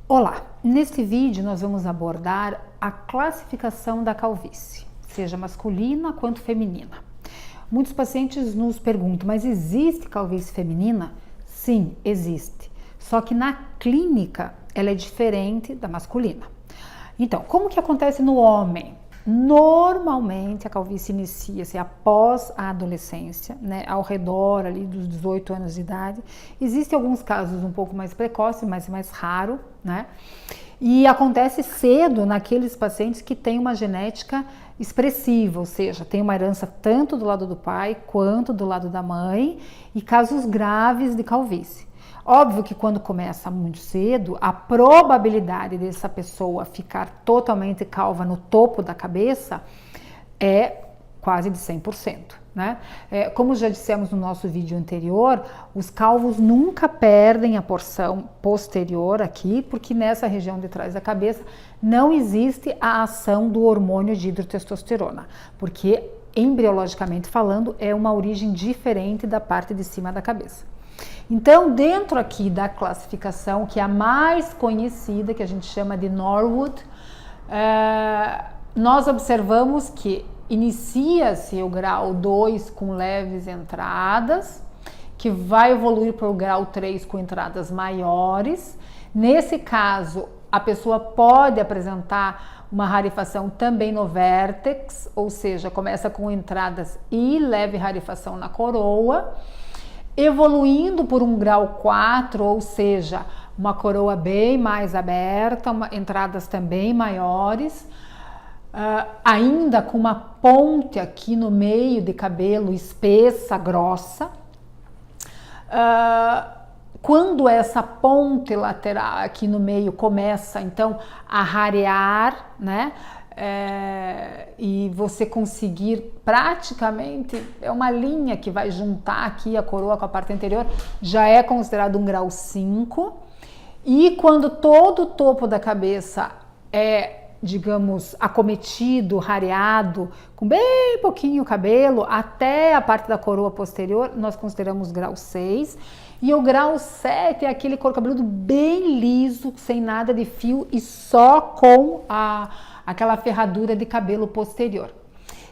Olá, neste vídeo nós vamos abordar a classificação da calvície, seja masculina quanto feminina. Muitos pacientes nos perguntam, mas existe calvície feminina? Sim, existe, só que na clínica ela é diferente da masculina. Então, como que acontece no homem? Normalmente a calvície inicia-se após a adolescência, né, ao redor ali dos 18 anos de idade. Existem alguns casos um pouco mais precoces, mas mais raro, né? E acontece cedo naqueles pacientes que têm uma genética expressiva, ou seja, tem uma herança tanto do lado do pai quanto do lado da mãe, e casos graves de calvície. Óbvio que quando começa muito cedo, a probabilidade dessa pessoa ficar totalmente calva no topo da cabeça é quase de 100%, né? Como já dissemos no nosso vídeo anterior, os calvos nunca perdem a porção posterior aqui, porque nessa região de trás da cabeça não existe a ação do hormônio de hidrotestosterona, porque embriologicamente falando é uma origem diferente da parte de cima da cabeça. Então, dentro aqui da classificação, que é a mais conhecida, que a gente chama de Norwood, nós observamos que inicia-se o grau 2 com leves entradas, que vai evoluir para o grau 3 com entradas maiores. Nesse caso, a pessoa pode apresentar uma rarefação também no vértex, ou seja, começa com entradas e leve rarefação na coroa, evoluindo por um grau 4, ou seja, uma coroa bem mais aberta, entradas também maiores, ainda com uma ponte aqui no meio de cabelo espessa, grossa. Quando essa ponte lateral aqui no meio começa então a rarear, né? E você conseguir praticamente, é uma linha que vai juntar aqui a coroa com a parte anterior, já é considerado um grau 5. E quando todo o topo da cabeça é, digamos, acometido, rareado, com bem pouquinho cabelo, até a parte da coroa posterior, nós consideramos grau 6. E o grau 7 é aquele couro cabeludo bem liso, sem nada de fio e só com aquela ferradura de cabelo posterior.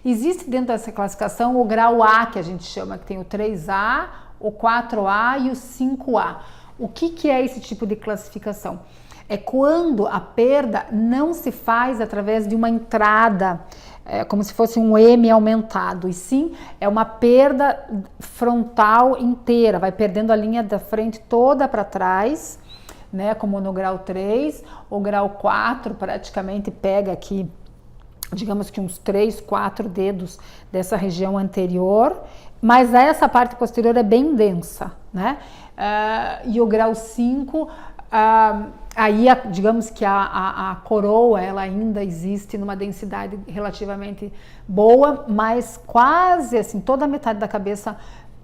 Existe dentro dessa classificação o grau A, que a gente chama, que tem o 3A, o 4A e o 5A. O que é esse tipo de classificação? É quando a perda não se faz através de uma entrada, como se fosse um M aumentado, e sim é uma perda frontal inteira, vai perdendo a linha da frente toda para trás, né, como no grau 3, o grau 4 praticamente pega aqui, digamos que uns 3, 4 dedos dessa região anterior, mas essa parte posterior é bem densa, né? E o grau 5, aí digamos que a coroa ela ainda existe numa densidade relativamente boa, mas quase assim, toda a metade da cabeça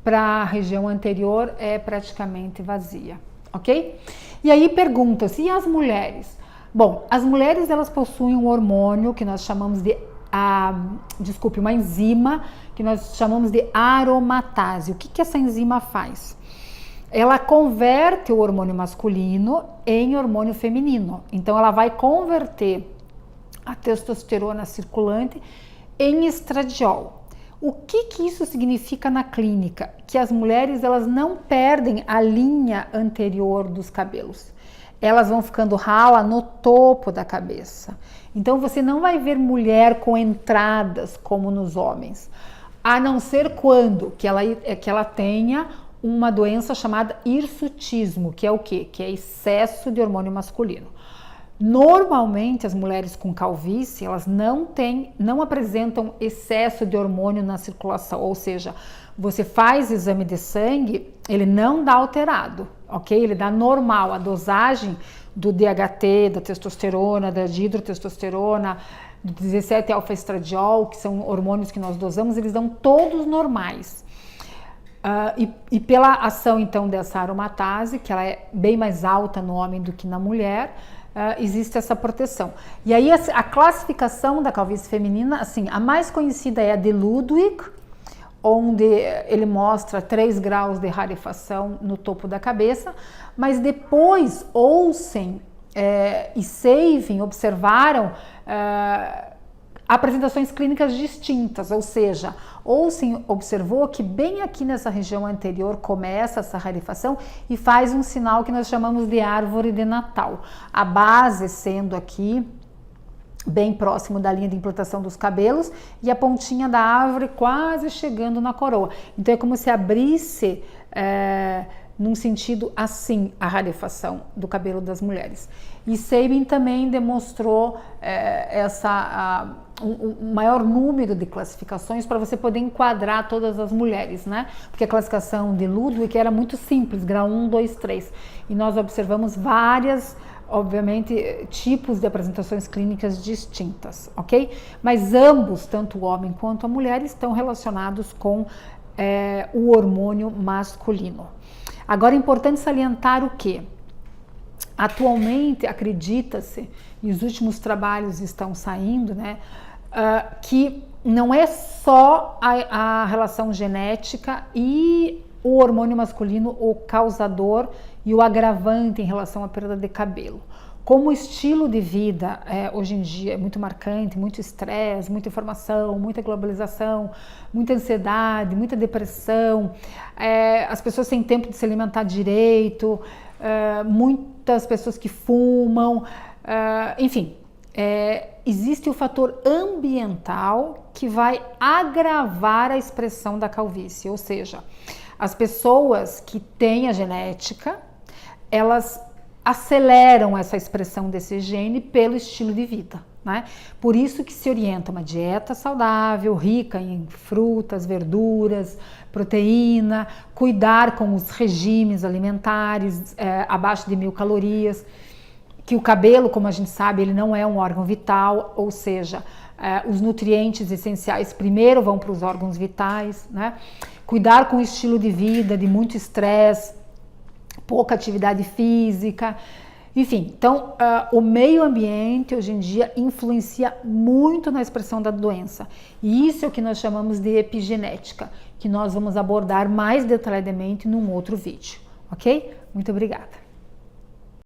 para a região anterior é praticamente vazia, ok? E aí pergunta-se, e as mulheres? Bom, as mulheres elas possuem um hormônio que nós chamamos de, uma enzima que nós chamamos de aromatase. O que essa enzima faz? Ela converte o hormônio masculino em hormônio feminino. Então ela vai converter a testosterona circulante em estradiol. O que isso significa na clínica? Que as mulheres elas não perdem a linha anterior dos cabelos. Elas vão ficando rala no topo da cabeça. Então você não vai ver mulher com entradas como nos homens, a não ser quando que ela tenha uma doença chamada hirsutismo, que é o quê? Que é excesso de hormônio masculino. Normalmente as mulheres com calvície, elas não apresentam excesso de hormônio na circulação, ou seja, você faz exame de sangue, ele não dá alterado, ok? Ele dá normal, a dosagem do DHT, da testosterona, da hidrotestosterona, do 17-alfa-estradiol, que são hormônios que nós dosamos, eles dão todos normais. E pela ação então dessa aromatase, que ela é bem mais alta no homem do que na mulher, existe essa proteção. E aí a classificação da calvície feminina, assim, a mais conhecida é a de Ludwig, onde ele mostra 3 graus de rarefação no topo da cabeça, mas depois Olsen e Sabin observaram apresentações clínicas distintas, ou seja, Olsen observou que bem aqui nessa região anterior começa essa rarefação e faz um sinal que nós chamamos de árvore de Natal, a base sendo aqui bem próximo da linha de implantação dos cabelos e a pontinha da árvore quase chegando na coroa. Então é como se abrisse num sentido assim a rarefação do cabelo das mulheres. E Sabin também demonstrou um maior número de classificações para você poder enquadrar todas as mulheres, né? Porque a classificação de Ludwig era muito simples, grau 1, 2, 3. E nós observamos várias, obviamente, tipos de apresentações clínicas distintas, ok? Mas ambos, tanto o homem quanto a mulher, estão relacionados com o hormônio masculino. Agora é importante salientar o que? Atualmente, acredita-se, e os últimos trabalhos estão saindo, né, que não é só a relação genética e o hormônio masculino o causador e o agravante em relação à perda de cabelo. Como o estilo de vida hoje em dia é muito marcante, muito estresse, muita informação, muita globalização, muita ansiedade, muita depressão, as pessoas sem tempo de se alimentar direito, muitas pessoas que fumam, enfim, existe o fator ambiental que vai agravar a expressão da calvície, ou seja, as pessoas que têm a genética, elas aceleram essa expressão desse gene pelo estilo de vida, né? Por isso que se orienta uma dieta saudável, rica em frutas, verduras, proteína, cuidar com os regimes alimentares abaixo de 1000 calorias, que o cabelo, como a gente sabe, ele não é um órgão vital, ou seja, os nutrientes essenciais primeiro vão para os órgãos vitais, né? Cuidar com o estilo de vida, de muito estresse, pouca atividade física, enfim. Então, o meio ambiente hoje em dia influencia muito na expressão da doença. E isso é o que nós chamamos de epigenética, que nós vamos abordar mais detalhadamente num outro vídeo, ok? Muito obrigada.